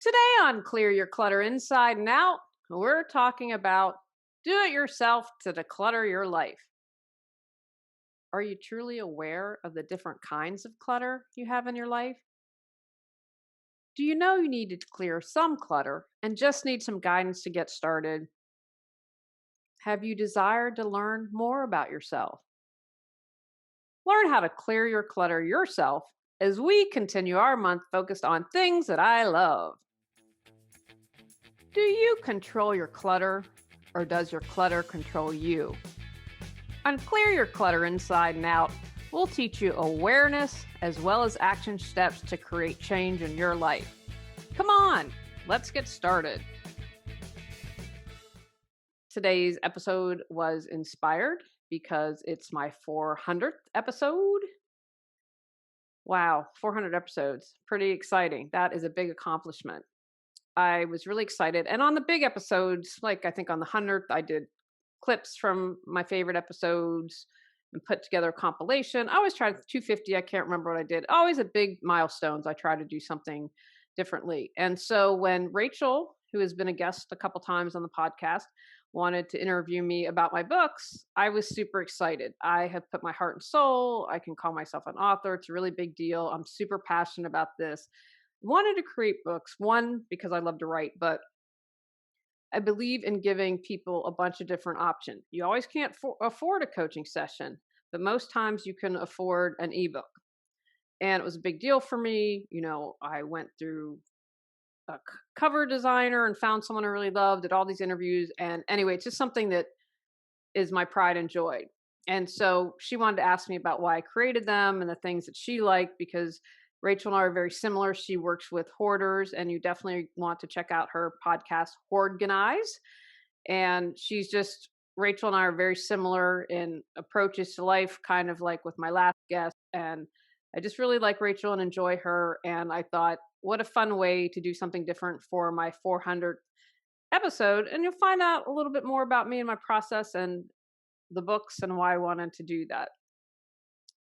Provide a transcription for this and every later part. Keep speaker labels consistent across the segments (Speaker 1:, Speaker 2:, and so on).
Speaker 1: Today on Clear Your Clutter Inside and Out, we're talking about do it yourself to declutter your life. Are you truly aware of the different kinds of clutter you have in your life? Do you know you need to clear some clutter and just need some guidance to get started? Have you desired to learn more about yourself? Learn how to clear your clutter yourself as we continue our month focused on things that I love. Do you control your clutter or does your clutter control you? On Clear Your Clutter Inside and Out, we'll teach you awareness as well as action steps to create change in your life. Come on, let's get started. Today's episode was inspired because it's my 400th episode. Wow, 400 episodes. Pretty exciting. That is a big accomplishment. I was really excited. And on the big episodes, like I think on the 100th, I did clips from my favorite episodes and put together a compilation. I always tried 250. I can't remember what I did. Always at big milestones, I try to do something differently. And so when Rachel, who has been a guest a couple times on the podcast, wanted to interview me about my books, I was super excited. I have put my heart and soul. I can call myself an author. It's a really big deal. I'm super passionate about this. Wanted to create books, one, because I love to write, but I believe in giving people a bunch of different options. You always can't afford a coaching session, but most times you can afford an ebook. And it was a big deal for me. I went through a cover designer and found someone I really loved, did all these interviews. And anyway, it's just something that is my pride and joy. And so she wanted to ask me about why I created them and the things that she liked, because Rachel and I are very similar. She works with hoarders, and you definitely want to check out her podcast, Hoardganize. And Rachel and I are very similar in approaches to life, kind of like with my last guest. And I just really like Rachel and enjoy her. And I thought, what a fun way to do something different for my 400th episode. And you'll find out a little bit more about me and my process and the books and why I wanted to do that.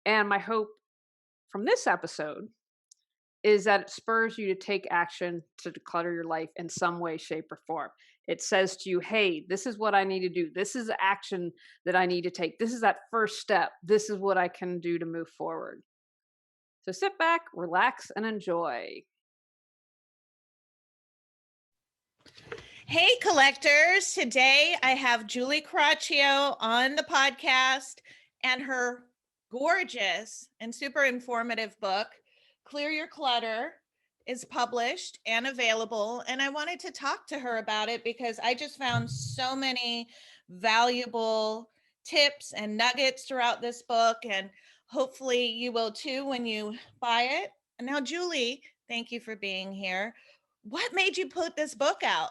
Speaker 1: And my hope from this episode is that it spurs you to take action to declutter your life in some way, shape, or form. It says to you, hey, this is what I need to do. This is action that I need to take. This is that first step. This is what I can do to move forward. So sit back, relax, and enjoy.
Speaker 2: Hey, collectors. Today I have Julie Coraccio on the podcast and her gorgeous and super informative book, Clear Your Clutter, is published and available. And I wanted to talk to her about it because I just found so many valuable tips and nuggets throughout this book. And hopefully you will too when you buy it. And now, Julie, thank you for being here. What made you put this book out?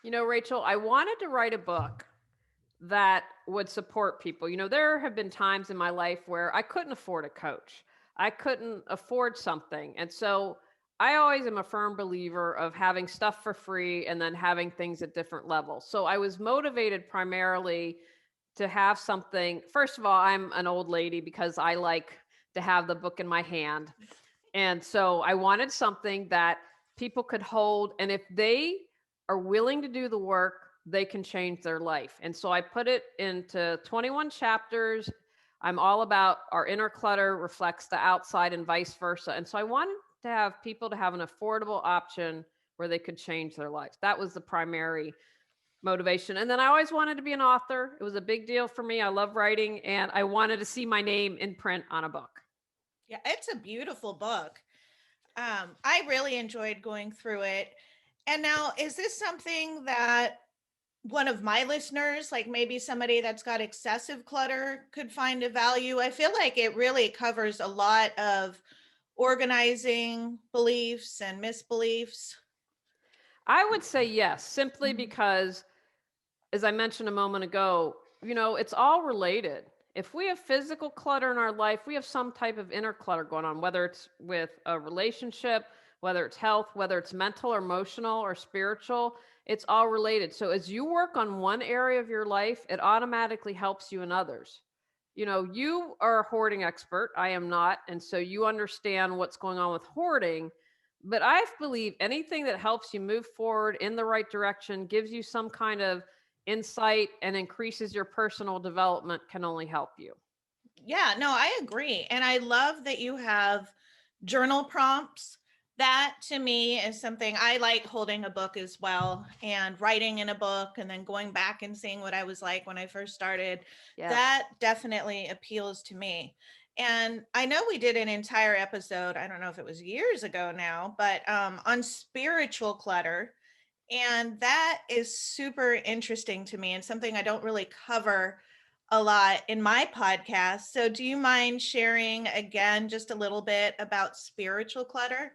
Speaker 1: Rachel, I wanted to write a book that would support people. There have been times in my life where I couldn't afford a coach. I couldn't afford something. And so I always am a firm believer of having stuff for free and then having things at different levels. So I was motivated primarily to have something. First of all, I'm an old lady because I like to have the book in my hand. And so I wanted something that people could hold. And if they are willing to do the work, they can change their life. And so I put it into 21 chapters. I'm all about our inner clutter reflects the outside and vice versa. And so I wanted to have people to have an affordable option where they could change their lives. That was the primary motivation. And then I always wanted to be an author. It was a big deal for me. I love writing, and I wanted to see my name in print on a book.
Speaker 2: Yeah, it's a beautiful book. I really enjoyed going through it. And now, is this something that one of my listeners, like maybe somebody that's got excessive clutter, could find a value? I feel like it really covers a lot of organizing beliefs and misbeliefs.
Speaker 1: I would say yes, simply because, as I mentioned a moment ago, it's all related. If we have physical clutter in our life, we have some type of inner clutter going on, whether it's with a relationship, whether it's health, whether it's mental or emotional or spiritual, it's all related. So as you work on one area of your life, it automatically helps you in others. You are a hoarding expert. I am not. And so you understand what's going on with hoarding. But I believe anything that helps you move forward in the right direction, gives you some kind of insight, and increases your personal development can only help you.
Speaker 2: Yeah, no, I agree. And I love that you have journal prompts. That to me is something I like, holding a book as well and writing in a book and then going back and seeing what I was like when I first started.
Speaker 1: Yes.
Speaker 2: That definitely appeals to me. And I know we did an entire episode, I don't know if it was years ago now, but on spiritual clutter. And that is super interesting to me and something I don't really cover a lot in my podcast. So, do you mind sharing again just a little bit about spiritual clutter?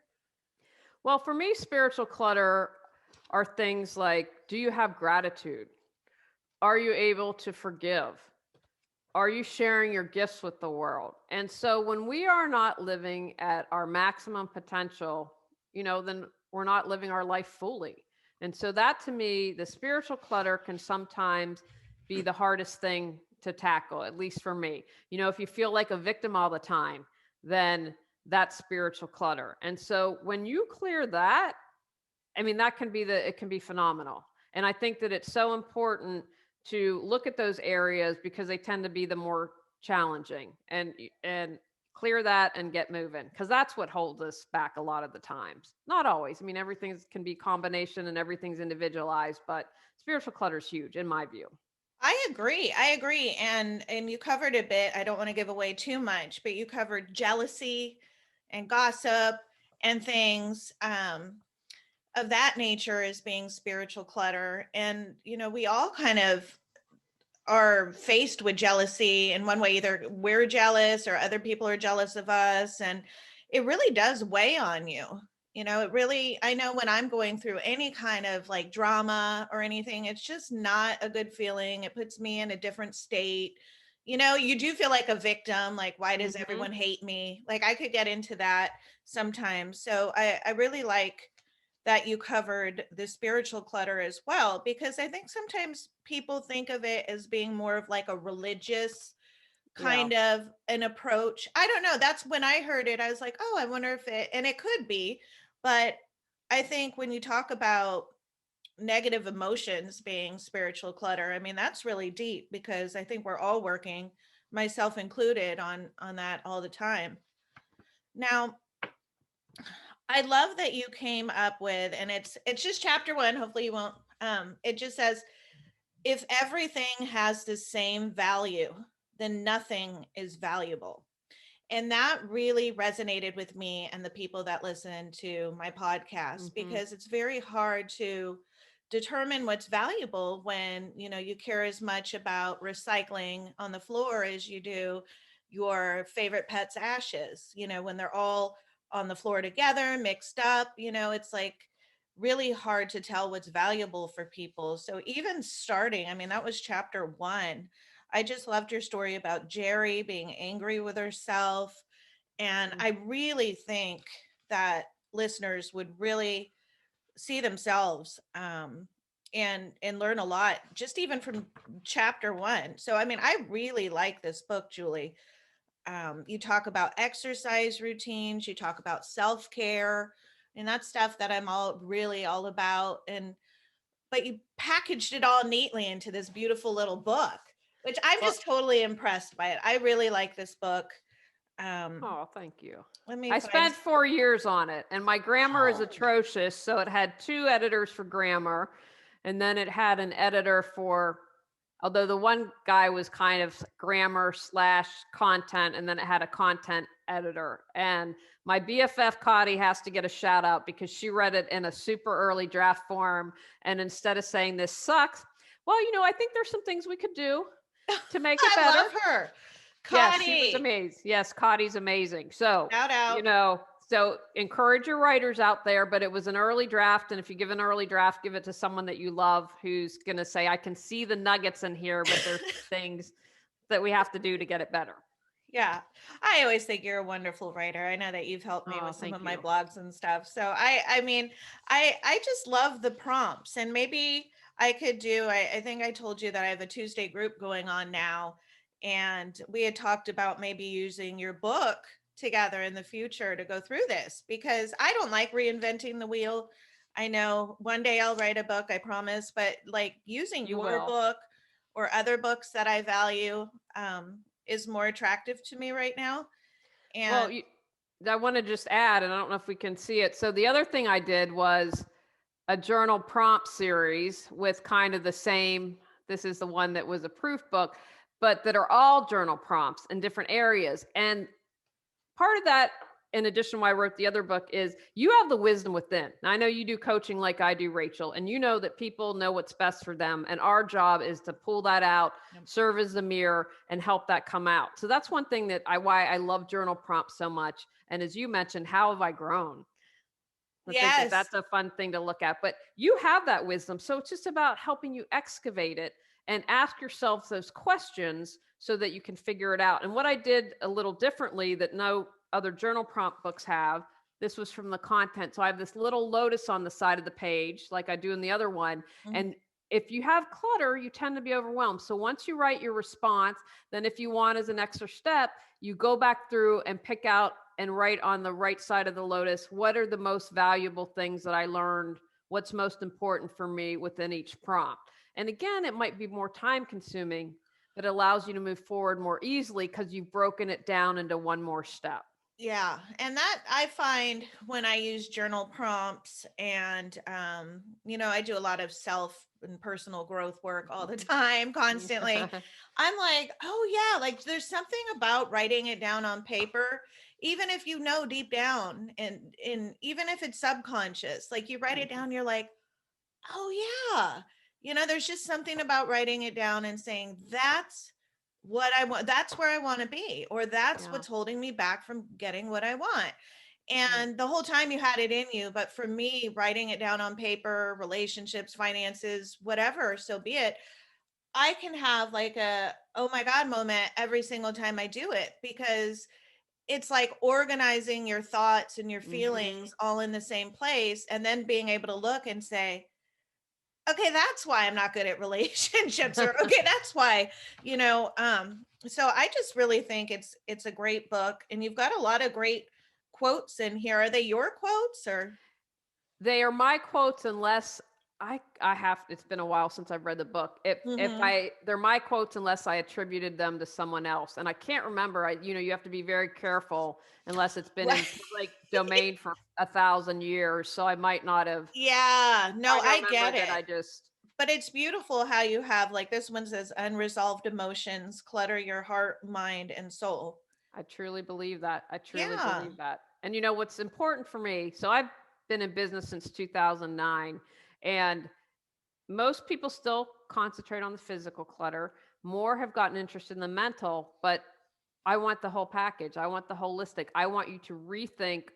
Speaker 1: Well, for me, spiritual clutter are things like, do you have gratitude? Are you able to forgive? Are you sharing your gifts with the world? And so when we are not living at our maximum potential, then we're not living our life fully. And so that, to me, the spiritual clutter can sometimes be the hardest thing to tackle, at least for me. If you feel like a victim all the time, then that's spiritual clutter. And so when you clear that, I mean, it can be phenomenal. And I think that it's so important to look at those areas because they tend to be the more challenging, and clear that and get moving, because that's what holds us back a lot of the times. Not always. I mean, everything can be combination and everything's individualized, but spiritual clutter is huge in my view.
Speaker 2: I agree. I agree. And you covered a bit. I don't want to give away too much, but you covered jealousy and gossip and things of that nature as being spiritual clutter. And we all kind of are faced with jealousy in one way. Either we're jealous or other people are jealous of us, and it really does weigh on you. It really, I know when I'm going through any kind of like drama or anything, it's just not a good feeling. It puts me in a different state. You do feel like a victim, like, why does
Speaker 1: Hmm.
Speaker 2: everyone hate me? Like, I could get into that sometimes. So I really like that you covered the spiritual clutter as well, because I think sometimes people think of it as being more of like a religious
Speaker 1: Yeah.
Speaker 2: kind of an approach. I don't know. That's when I heard it. I was like, oh, I wonder if it, and it could be. But I think when you talk about negative emotions being spiritual clutter, I mean, that's really deep, because I think we're all working, myself included, on that all the time. Now, I love that you came up with, and it's just chapter 1. Hopefully you won't it just says, if everything has the same value, then nothing is valuable. And that really resonated with me and the people that listen to my podcast,
Speaker 1: Hmm.
Speaker 2: because it's very hard to determine what's valuable when, you care as much about recycling on the floor as you do your favorite pet's ashes, when they're all on the floor together, mixed up, it's like really hard to tell what's valuable for people. So even starting, I mean, that was chapter 1. I just loved your story about Jerry being angry with herself. And I really think that listeners would really see themselves and learn a lot just even from chapter 1. So I mean, I really like this book, Julie. You talk about exercise routines, you talk about self-care, and that's stuff that I'm all about. And but you packaged it all neatly into this beautiful little book, which I'm
Speaker 1: Well,
Speaker 2: just totally impressed by it. I really like this book. Um,
Speaker 1: oh, thank you.
Speaker 2: let me
Speaker 1: I
Speaker 2: find.
Speaker 1: spent 4 years on it, and my grammar is
Speaker 2: Oh,
Speaker 1: atrocious. So it had two editors for grammar, and then it had an editor for, although the one guy was kind of grammar slash content, and then it had a content editor. And my BFF Cotty has to get a shout out because she read it in a super early draft form. And instead of saying this sucks, well, I think there's some things we could do to make it
Speaker 2: I
Speaker 1: better.
Speaker 2: love her.
Speaker 1: Yes, she was
Speaker 2: Connie,
Speaker 1: amazing. Yes, Cotty's amazing. So,
Speaker 2: shout
Speaker 1: you
Speaker 2: out.
Speaker 1: know, so encourage your writers out there, but it was an early draft. And if you give an early draft, give it to someone that you love who's going to say, I can see the nuggets in here, but there's things that we have to do to get it better.
Speaker 2: Yeah. I always think you're a wonderful writer. I know that you've helped me
Speaker 1: Oh,
Speaker 2: with some of
Speaker 1: thank
Speaker 2: my
Speaker 1: you.
Speaker 2: blogs and stuff. So I mean, I just love the prompts, and maybe I could do, I think I told you that I have a Tuesday group going on now, and we had talked about maybe using your book together in the future to go through this, because I don't like reinventing the wheel. I know one day I'll write a book, I promise, but like using
Speaker 1: You
Speaker 2: your
Speaker 1: will.
Speaker 2: book or other books that I value is more attractive to me right now. And
Speaker 1: Well, I want to just add, and I don't know if we can see it. So the other thing I did was a journal prompt series with kind of the same. This is the one that was a proof book, but that are all journal prompts in different areas. And part of that, in addition to why I wrote the other book, is you have the wisdom within. Now, I know you do coaching like I do, Rachel, and you know that people know what's best for them. And our job is to pull that out, serve as the mirror, and help that come out. So that's one thing why I love journal prompts so much. And as you mentioned, how have I grown? I think that
Speaker 2: yes,
Speaker 1: that's a fun thing to look at. But you have that wisdom. So it's just about helping you excavate it and ask yourself those questions so that you can figure it out. And what I did a little differently that no other journal prompt books have, this was from the content. So I have this little lotus on the side of the page, like I do in the other one.
Speaker 2: mhm.
Speaker 1: And if you have clutter, you tend to be overwhelmed. So once you write your response, then if you want as an extra step, you go back through and pick out and write on the right side of the lotus, what are the most valuable things that I learned? What's most important for me within each prompt? And again, it might be more time consuming, but it allows you to move forward more easily because you've broken it down into one more step.
Speaker 2: Yeah, and that I find when I use journal prompts, and I do a lot of self and personal growth work all the time, constantly. I'm like, oh yeah, like there's something about writing it down on paper, even if you know deep down, and even if it's subconscious, like you write it down, you're like, oh yeah. There's just something about writing it down and saying that's what I want, that's where I want to be, or that's
Speaker 1: Yeah.
Speaker 2: what's holding me back from getting what I want.
Speaker 1: Right.
Speaker 2: And the whole time you had it in you, but for me, writing it down on paper, relationships, finances, whatever, so be it. I can have like a oh my god moment every single time I do it, because it's like organizing your thoughts and your
Speaker 1: Mm-hmm.
Speaker 2: feelings all in the same place, and then being able to look and say, okay, that's why I'm not good at relationships, or okay, that's why, so I just really think it's a great book, and you've got a lot of great quotes in here. Are they your quotes or
Speaker 1: They are my quotes unless I have it's been a while since I've read the book. If
Speaker 2: mhm.
Speaker 1: I they're my quotes unless I attributed them to someone else. And I can't remember. You have to be very careful unless it's been in
Speaker 2: Right.
Speaker 1: public domain for 1,000 years. So I might not have
Speaker 2: Yeah, no,
Speaker 1: trying to
Speaker 2: I
Speaker 1: remember
Speaker 2: get
Speaker 1: that I
Speaker 2: it.
Speaker 1: just
Speaker 2: But it's beautiful how you have, like, this one says unresolved emotions clutter your heart, mind, and soul.
Speaker 1: I truly believe that. I truly
Speaker 2: Yeah.
Speaker 1: believe that. And you know what's important for me? So I've been in business since 2009, and most people still concentrate on the physical clutter. More have gotten interested in the mental, but I want the whole package. I want the holistic. I want you to rethink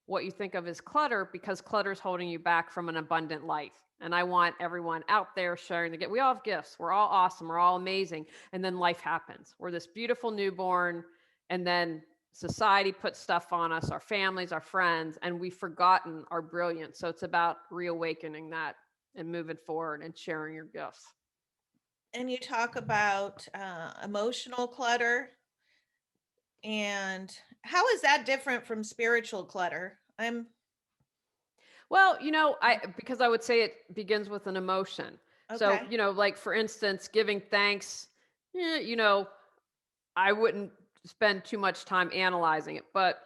Speaker 1: what you think of as clutter, because clutter is holding you back from an abundant life. And I want everyone out there sharing the gift. We all have gifts. We're all awesome. We're all amazing. And then life happens. We're this beautiful newborn, and then society puts stuff on us, our families, our friends, and we've forgotten our brilliance. So it's about reawakening that and moving forward and sharing your gifts.
Speaker 2: And you talk about emotional clutter, and how is that different from spiritual clutter? I'm
Speaker 1: Well, I because I would say it begins with an emotion. So,
Speaker 2: okay.
Speaker 1: like for instance, giving thanks, eh, I wouldn't spend too much time analyzing it, but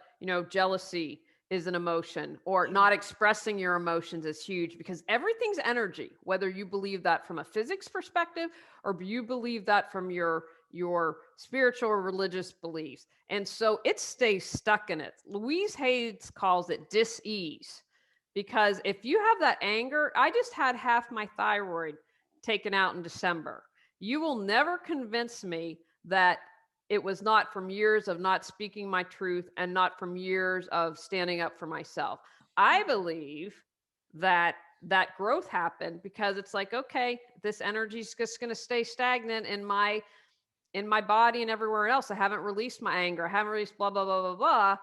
Speaker 1: jealousy is an emotion, or
Speaker 2: Yeah.
Speaker 1: not expressing your emotions is huge, because everything's energy, whether you believe that from a physics perspective or you believe that from your spiritual or religious beliefs. And so it stays stuck in it. Louise Hayes calls it dis-ease, because if you have that anger, I just had half my thyroid taken out in December. You will never convince me that it was not from years of not speaking my truth and not from years of standing up for myself. I believe that that growth happened because it's like, okay, this energy is just going to stay stagnant in my body and everywhere else. I haven't released my anger. I haven't released blah blah blah blah blah.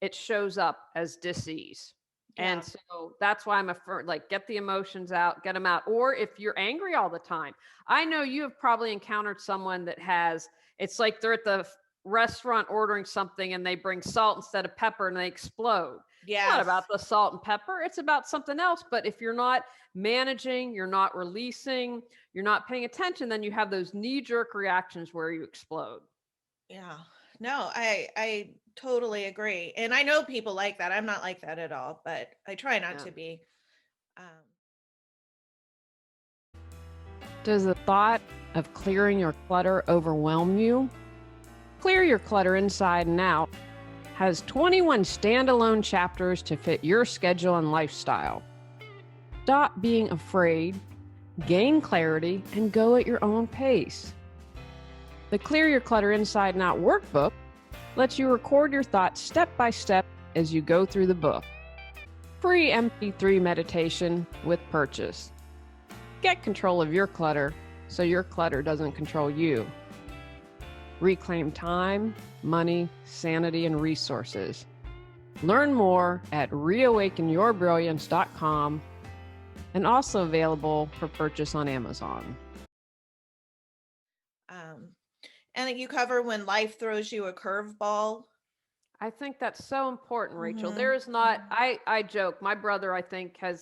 Speaker 1: It shows up as disease. And
Speaker 2: Yeah.
Speaker 1: so that's why I'm like, get the emotions out, get them out. Or if you're angry all the time, I know you have probably encountered someone that has, it's like they're at the restaurant ordering something and they bring salt instead of pepper and they explode. It's not about
Speaker 2: Yes.
Speaker 1: the salt and pepper, it's about something else. But if you're not managing, you're not releasing, you're not paying attention, then you have those knee jerk reactions where you explode.
Speaker 2: Yeah. No, I totally agree. And I know people like that. I'm not like that at all, but I try not
Speaker 1: Yeah.
Speaker 2: to be. Um,
Speaker 1: Does the thought of clearing your clutter overwhelm you? Clear Your Clutter Inside and Out has 21 standalone chapters to fit your schedule and lifestyle. Stop being afraid, gain clarity, and go at your own pace. The Clear Your Clutter Inside and Out workbook lets you record your thoughts step by step as you go through the book. Free MP3 meditation with purchase. Get control of your clutter so your clutter doesn't control you. Reclaim time, money, sanity, and resources. Learn more at reawakenyourbrilliance.com and also available for purchase on Amazon.
Speaker 2: um, and you cover when life throws you a curveball.
Speaker 1: I think that's so important, Rachel.
Speaker 2: Mm-hmm.
Speaker 1: There is not, I joke, my brother, I think, I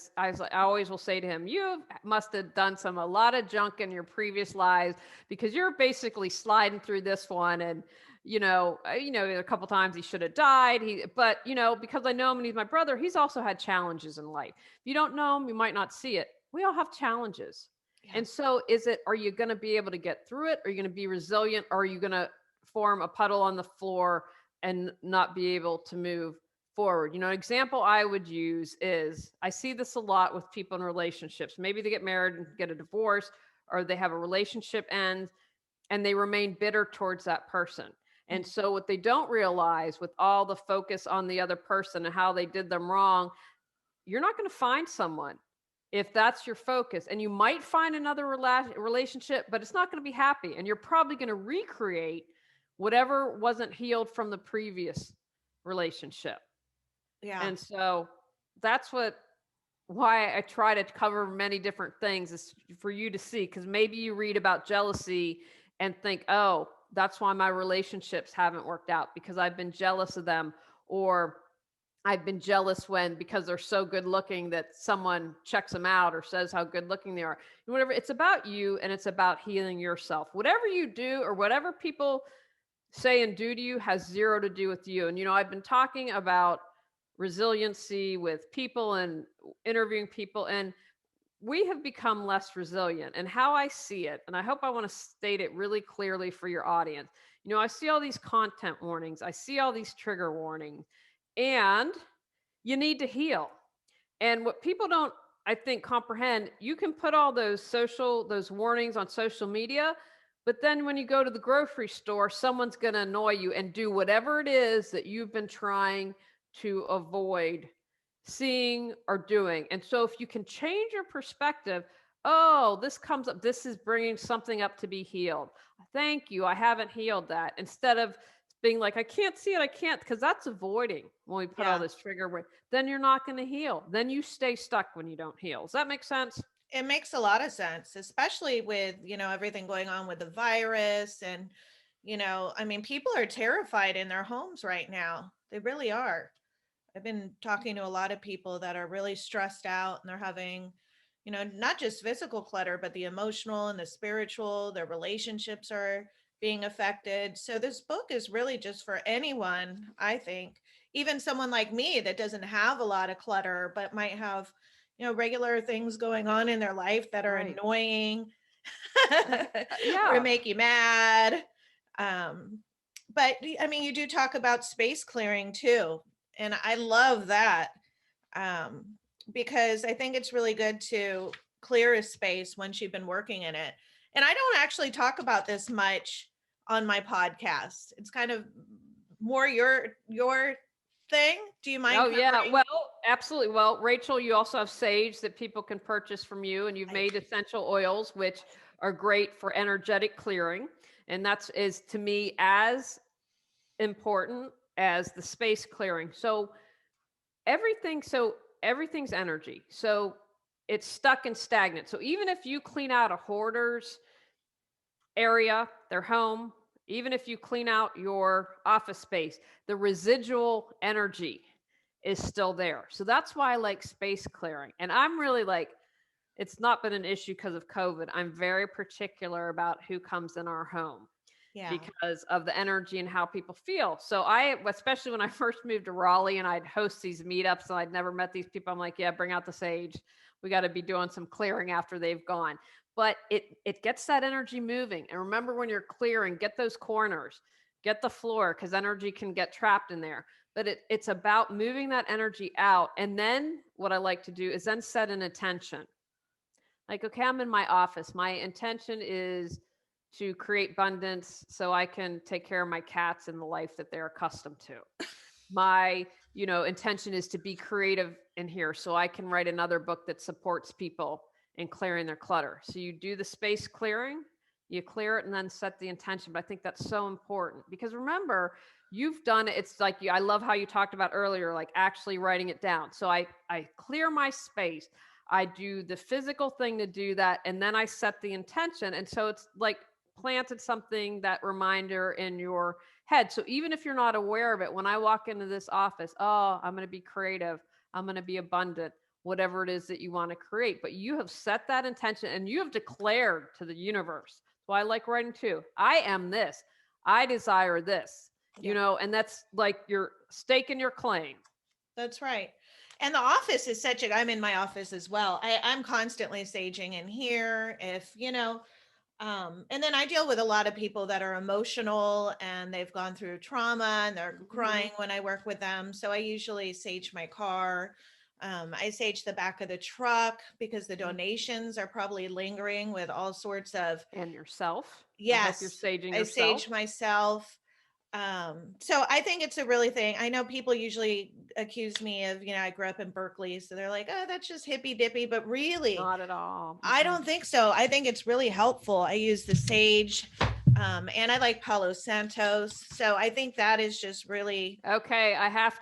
Speaker 1: always will say to him, you must have done a lot of junk in your previous lives because you're basically sliding through this one. And, a couple times he should have died. But, because I know him and he's my brother, he's also had challenges in life. If you don't know him, you might not see it. We all have challenges.
Speaker 2: Yeah.
Speaker 1: And so are you going to be able to get through it? Are you going to be resilient? Or are you going to form a puddle on the floor and not be able to move forward? An example I would use is I see this a lot with people in relationships. Maybe they get married and get a divorce, or they have a relationship end and they remain bitter towards that person. And so what they don't realize with all the focus on the other person and how they did them wrong, you're not going to find someone if that's your focus. And you might find another relationship, but it's not going to be happy. And you're probably going to recreate whatever wasn't healed from the previous relationship.
Speaker 2: Yeah.
Speaker 1: And so that's why I try to cover many different things, is for you to see, because maybe you read about jealousy and think, oh, that's why my relationships haven't worked out, because I've been jealous of them, or I've been jealous because they're so good looking that someone checks them out or says how good looking they are. Whatever. It's about you, and it's about healing yourself. Whatever you do or whatever people say and do to you has zero to do with you. And, I've been talking about resiliency with people and interviewing people, and we have become less resilient. And how I see it, and I want to state it really clearly for your audience. I see all these content warnings, I see all these trigger warnings, and you need to heal. And what people don't, I think, comprehend, you can put all those warnings on social media, but then when you go to the grocery store, someone's going to annoy you and do whatever it is that you've been trying to avoid seeing or doing. And so if you can change your perspective, oh, this comes up, this is bringing something up to be healed. Thank you, I haven't healed that. Instead of being like, I can't see it, I can't, because that's avoiding when we put all
Speaker 2: Yeah.
Speaker 1: this trigger word, then you're not going to heal. Then you stay stuck when you don't heal. Does that make sense?
Speaker 2: It makes a lot of sense, especially with, everything going on with the virus. And, I mean, people are terrified in their homes right now. They really are. I've been talking to a lot of people that are really stressed out, and they're having, not just physical clutter, but the emotional and the spiritual. Their relationships are being affected. So this book is really just for anyone, I think, even someone like me that doesn't have a lot of clutter, but might have, regular things going on in their life that are
Speaker 1: Right.
Speaker 2: annoying or
Speaker 1: Yeah.
Speaker 2: make you mad. Um, but I mean, you do talk about space clearing too. And I love that, um, because I think it's really good to clear a space once you've been working in it. And I don't actually talk about this much on my podcast. It's kind of more your thing. Do you mind
Speaker 1: Oh, yeah.
Speaker 2: covering?
Speaker 1: Well, absolutely. Well, Rachel, you also have sage that people can purchase from you, and you've
Speaker 2: I
Speaker 1: made essential oils, which are great for energetic clearing. And that's is to me as important as the space clearing. So everything's energy. So it's stuck and stagnant. So even if you clean out a hoarder's area, their home, Even if you clean out your office space, the residual energy is still there. So that's why I like space clearing. And I'm really like, it's not been an issue because of COVID. I'm very particular about who comes in our home
Speaker 2: Yeah.
Speaker 1: because of the energy and how people feel. So I, especially when I first moved to Raleigh and I'd host these meetups and I'd never met these people, I'm like, yeah, bring out the sage. We got to be doing some clearing after they've gone. But it gets that energy moving. And remember, when you're clearing, get those corners, get the floor, because energy can get trapped in there. But it's about moving that energy out. And then what I like to do is then set an intention. Like, okay, I'm in my office. My intention is to create abundance so I can take care of my cats and the life that they're accustomed to. My, intention is to be creative in here so I can write another book that supports people in clearing their clutter. So you do the space clearing, you clear it, and then set the intention. But I think that's so important because remember, you've done it. It's like I love how you talked about earlier, like actually writing it down. So I clear my space. I do the physical thing to do that, and then I set the intention. And so it's like planted something, that reminder in your head. So even if you're not aware of it, when I walk into this office, oh, I'm going to be creative, I'm going to be abundant, whatever it is that you want to create. But you have set that intention and you have declared to the universe. So I like writing too. I am this. I desire this,
Speaker 2: Yeah.
Speaker 1: and that's like your stake in your claim.
Speaker 2: That's right. And the office is I'm in my office as well. I'm constantly saging in here. And then I deal with a lot of people that are emotional and they've gone through trauma and they're
Speaker 1: Mhm.
Speaker 2: crying when I work with them. So I usually sage my car. I sage the back of the truck because the donations are probably lingering with all sorts of,
Speaker 1: And yourself. I hope you're
Speaker 2: yes,
Speaker 1: saging
Speaker 2: I
Speaker 1: yourself.
Speaker 2: sage myself. So I think it's a really thing. I know people usually accuse me of, I grew up in Berkeley, so they're like, oh, that's just hippy dippy. But really,
Speaker 1: Not at all.
Speaker 2: I
Speaker 1: Mm-mm.
Speaker 2: don't think so. I think it's really helpful. I use the sage, and I like Palo Santos. So I think that is just really,
Speaker 1: Okay, I have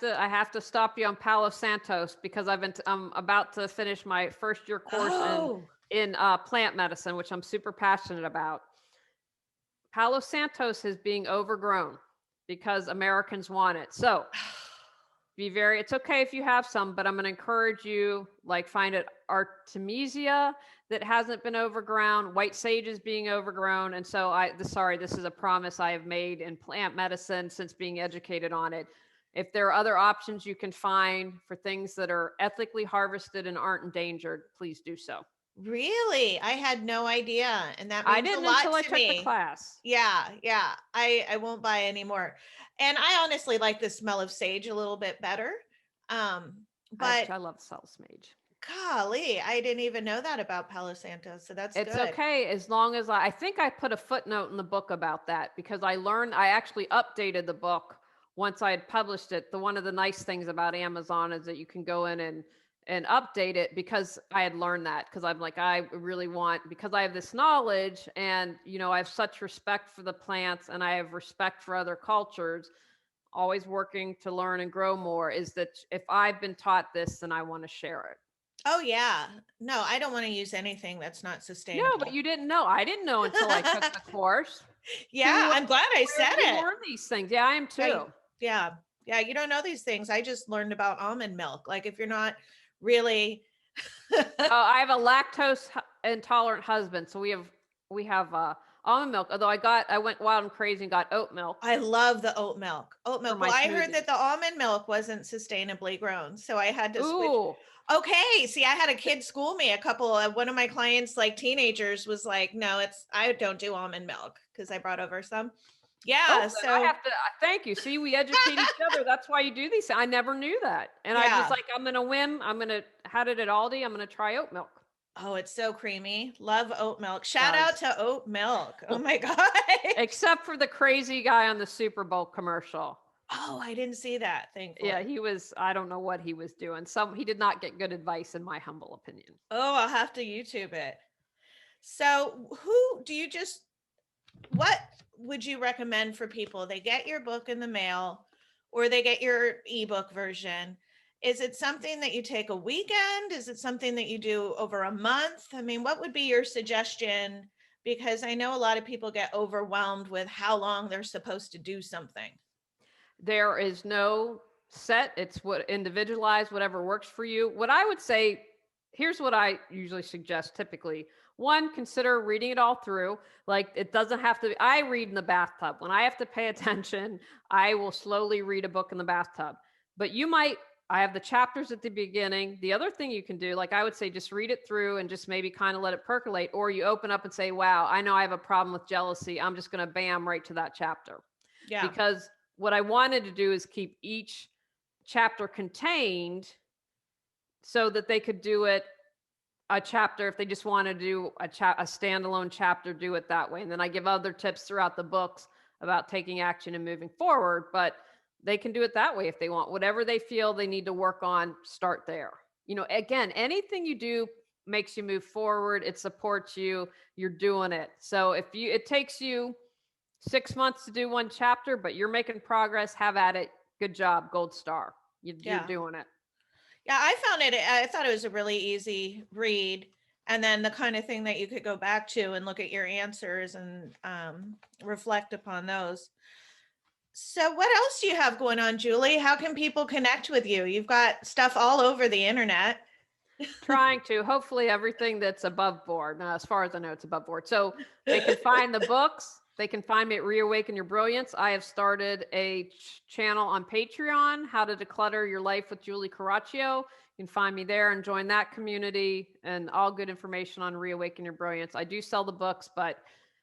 Speaker 1: to stop you on Palo Santos because I'm about to finish my first year course in
Speaker 2: oh,
Speaker 1: plant medicine, which I'm super passionate about. Palo Santos is being overgrown because Americans want it. So it's okay if you have some, but I'm going to encourage you, like, find it Artemisia that hasn't been overgrown, white sage is being overgrown. And so this is a promise I have made in plant medicine since being educated on it. If there are other options you can find for things that are ethically harvested and aren't endangered, please do so.
Speaker 2: really? I had no idea. And that
Speaker 1: I
Speaker 2: means a
Speaker 1: didn't
Speaker 2: lot
Speaker 1: until I
Speaker 2: to
Speaker 1: took the
Speaker 2: me.
Speaker 1: class.
Speaker 2: Yeah, yeah. I won't buy anymore. And I honestly like the smell of sage a little bit better. But
Speaker 1: I love Cells Mage.
Speaker 2: golly, I didn't even know that about Palo Santos. So that's
Speaker 1: It's
Speaker 2: good.
Speaker 1: okay as long as I think I put a footnote in the book about that because I actually updated the book once I had published it. One of the nice things about Amazon is that you can go in and update it because I had learned that because I'm like, I really want, because I have this knowledge and, I have such respect for the plants and I have respect for other cultures, always working to learn and grow more, is that if I've been taught this, then I want to share it.
Speaker 2: Oh yeah. No, I don't want to use anything that's not
Speaker 1: No, but
Speaker 2: sustainable.
Speaker 1: you didn't know. I didn't know until I took the course.
Speaker 2: Yeah,
Speaker 1: To
Speaker 2: I'm glad I said
Speaker 1: where you
Speaker 2: it.
Speaker 1: learn these things. Yeah, I am
Speaker 2: I,
Speaker 1: too.
Speaker 2: yeah. Yeah, you don't know these things. I just learned about almond milk. Like if you're not really
Speaker 1: I have a lactose intolerant husband, so we have almond milk. Although I went wild and crazy and got oat milk
Speaker 2: I love the oat milk. Oat
Speaker 1: for
Speaker 2: milk.
Speaker 1: my
Speaker 2: Well, I heard that
Speaker 1: smoothies.
Speaker 2: the almond milk wasn't sustainably grown, so I had to switch.
Speaker 1: Ooh,
Speaker 2: Okay, see, I had a kid school me. One of my clients, like teenagers, was like, "No, I don't do almond milk," because I brought over some.
Speaker 1: oh,
Speaker 2: Yeah,
Speaker 1: then I
Speaker 2: so
Speaker 1: have to. Thank you. See, we educate each other. That's why you do these. I never knew that, and I was
Speaker 2: yeah.
Speaker 1: like, I'm gonna win. I'm gonna had it at Aldi. I'm gonna try oat milk.
Speaker 2: Oh, it's so creamy. Love oat milk. Shout out
Speaker 1: Does
Speaker 2: to oat milk. Oh my gosh.
Speaker 1: except for the crazy guy on the Super Bowl commercial.
Speaker 2: Oh, I didn't see that,
Speaker 1: Yeah,
Speaker 2: thankfully.
Speaker 1: he was, I don't know what he was doing. He did not get good advice in my humble opinion.
Speaker 2: Oh, I'll have to YouTube it. So, who do you just what would you recommend for people? They get your book in the mail or they get your ebook version. Is it something that you take a weekend? Is it something that you do over a month? I mean, what would be your suggestion Because I know a lot of people get overwhelmed with how long they're supposed to do something.
Speaker 1: There is no set. It's what individualized, whatever works for you. What I would say, here's what I usually suggest typically. One, consider reading it all through. Like it doesn't have to, I read in the bathtub. When I have to pay attention, I will slowly read a book in the bathtub. But you might, I have the chapters at the beginning. The other thing you can do, like I would say, just read it through and just maybe kind of let it percolate. Or you open up and say, wow, I know I have a problem with jealousy. I'm just going to bam right to that chapter.
Speaker 2: Yeah.
Speaker 1: Because what I wanted to do is keep each chapter contained so that they could do it a chapter if they just want to do a standalone chapter, do it that way. And then I give other tips throughout the books about taking action and moving forward, but they can do it that way if they want. Whatever they feel they need to work on, start there. You know, again, anything you do makes you move forward, it supports you, you're doing it. So if you it takes you 6 months to do one chapter, but you're making progress, have at it. Good job, gold star. You're
Speaker 2: Yeah.
Speaker 1: doing it.
Speaker 2: Yeah, I thought it was a really easy read. And then the kind of thing that you could go back to and look at your answers and reflect upon those. So, what else do you have going on, Julie? How can people connect with you? You've got stuff all over the internet.
Speaker 1: Trying to, hopefully, everything that's above board. Now, as far as I know, it's above board. So they can find the books. They can find me at Reawaken Your Brilliance. I have started a channel on Patreon, How to Declutter Your Life with Julie Coraccio. You can find me there and join that community, and all good information on Reawaken Your Brilliance. I do sell the books,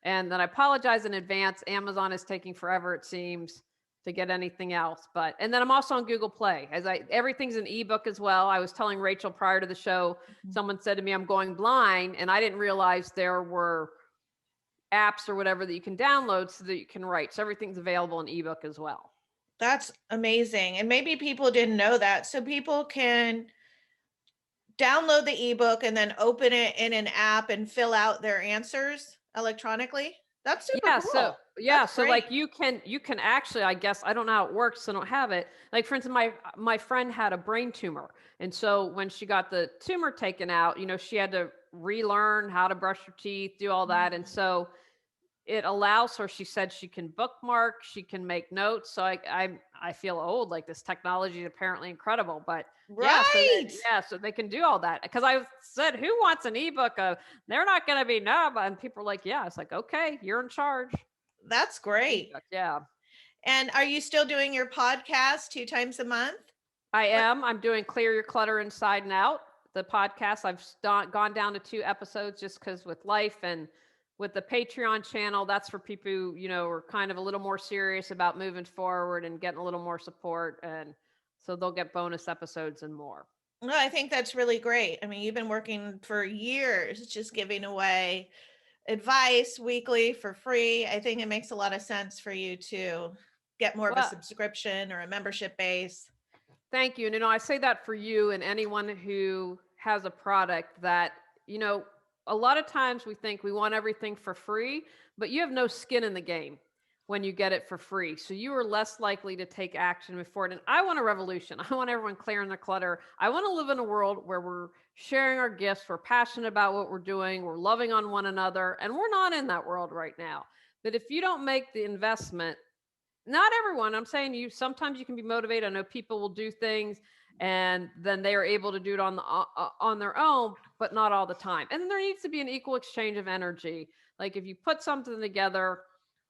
Speaker 1: and then I apologize in advance. Amazon is taking forever, it seems, to get anything else. And then I'm also on Google Play. Everything's an ebook as well. I was telling Rachel prior to the show, someone said to me, I'm going blind, and I didn't realize there were apps or whatever that you can download so that you can write. So everything's available in ebook as well.
Speaker 2: That's amazing. And maybe people didn't know that. So people can download the ebook and then open it in an app and fill out their answers electronically. That's super
Speaker 1: Yeah, so
Speaker 2: cool.
Speaker 1: yeah,
Speaker 2: That's
Speaker 1: so
Speaker 2: great.
Speaker 1: like you can actually, I guess, I don't know how it works, so I don't have it. Like for instance, my friend had a brain tumor. And so when she got the tumor taken out, she had to relearn how to brush her teeth, do all that. And so it allows her, she said, she can bookmark, she can make notes. So I feel old, like this technology is apparently incredible. But yeah,
Speaker 2: Right.
Speaker 1: so they can do all that. Because I said, who wants an ebook of, they're not going to be numb, and people are like, yeah. It's like, okay, you're in charge.
Speaker 2: That's great.
Speaker 1: Ebook, yeah.
Speaker 2: And are you still doing your podcast 2 times a month?
Speaker 1: I
Speaker 2: What?
Speaker 1: am. I'm doing Clear Your Clutter Inside and Out, the podcast. I've gone down to 2 episodes just because with life, and with the Patreon channel, that's for people who, are kind of a little more serious about moving forward and getting a little more support. And so they'll get bonus episodes and more.
Speaker 2: No, I think that's really great. I mean, you've been working for years just giving away advice weekly for free. I think it makes a lot of sense for you to get more of a
Speaker 1: Well,
Speaker 2: subscription or a membership base.
Speaker 1: thank you. And, I say that for you and anyone who has a product that, a lot of times we think we want everything for free, but you have no skin in the game when you get it for free. So you are less likely to take action before it. And I want a revolution. I want everyone clearing their clutter. I want to live in a world where we're sharing our gifts, we're passionate about what we're doing, we're loving on one another, and we're not in that world right now. But if you don't make the investment, not everyone, I'm saying you, sometimes you can be motivated. I know people will do things and then they are able to do it on their own, but not all the time. And then there needs to be an equal exchange of energy. Like if you put something together,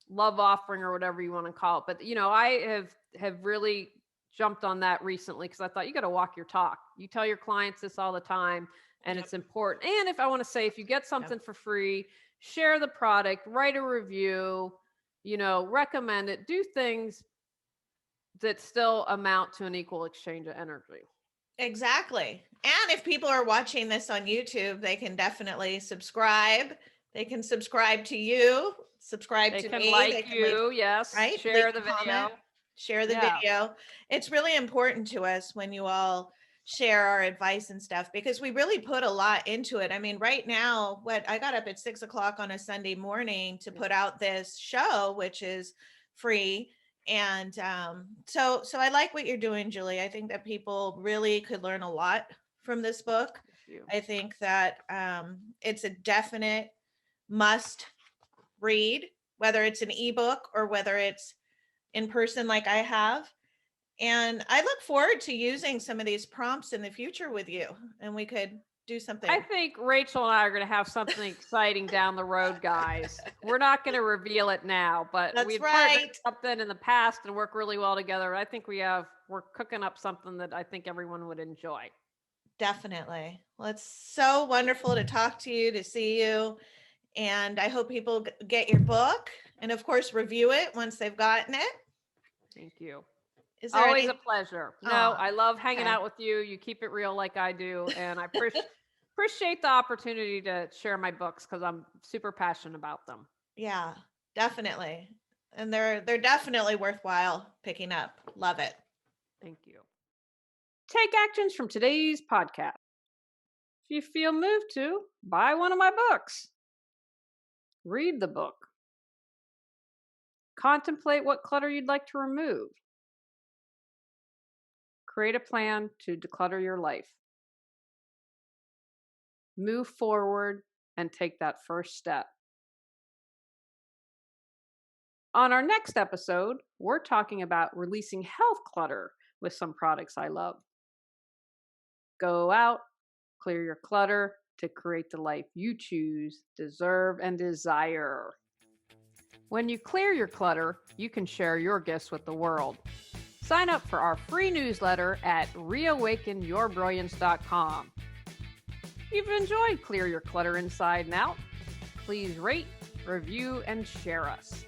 Speaker 1: love offering or whatever you want to call it. But I have really jumped on that recently because I thought you got to walk your talk. You tell your clients this all the time, and
Speaker 2: Yep.
Speaker 1: it's important. And if I want to say, if you get
Speaker 2: Yep.
Speaker 1: something for free, share the product, write a review, recommend it, do things that still amount to an equal exchange of energy.
Speaker 2: Exactly. And if people are watching this on YouTube, they can definitely subscribe. They can subscribe to you, subscribe
Speaker 1: They
Speaker 2: to
Speaker 1: can
Speaker 2: me. They
Speaker 1: like
Speaker 2: can leave,
Speaker 1: you, yes,
Speaker 2: right? Leave
Speaker 1: share the
Speaker 2: a comment,
Speaker 1: video.
Speaker 2: share the
Speaker 1: Yeah.
Speaker 2: video. It's really important to us when you all share our advice and stuff because we really put a lot into it. I mean, right now, what I got up at 6 o'clock on a Sunday morning to put out this show, which is free. And so I like what you're doing, Julie. I think that people really could learn a lot from this book.
Speaker 1: Thank you.
Speaker 2: I think that it's a definite must read, whether it's an ebook or whether it's in person like I have. And I look forward to using some of these prompts in the future with you, and we could do something.
Speaker 1: I think Rachel and I are going to have something exciting down the road, guys. We're not going to reveal it now, but
Speaker 2: That's
Speaker 1: we've partnered
Speaker 2: right.
Speaker 1: something in the past and worked really well together. I think we're cooking up something that I think everyone would enjoy.
Speaker 2: Definitely. Well, it's so wonderful to talk to you, to see you. And I hope people get your book and, of course, review it once they've gotten it.
Speaker 1: Thank you.
Speaker 2: Is there
Speaker 1: Always
Speaker 2: any?
Speaker 1: a pleasure. No,
Speaker 2: Oh,
Speaker 1: I love hanging
Speaker 2: okay.
Speaker 1: out with you. You keep it real like I do. And I appreciate the opportunity to share my books because I'm super passionate about them.
Speaker 2: Yeah, definitely. And they're definitely worthwhile picking up. Love it.
Speaker 1: Thank you. Take actions from today's podcast. If you feel moved to, buy one of my books. Read the book. Contemplate what clutter you'd like to remove. Create a plan to declutter your life. Move forward and take that first step. On our next episode, we're talking about releasing health clutter with some products I love. Go out, clear your clutter to create the life you choose, deserve, and desire. When you clear your clutter, you can share your gifts with the world. Sign up for our free newsletter at reawakenyourbrilliance.com. If you've enjoyed Clear Your Clutter Inside and Out, please rate, review, and share us.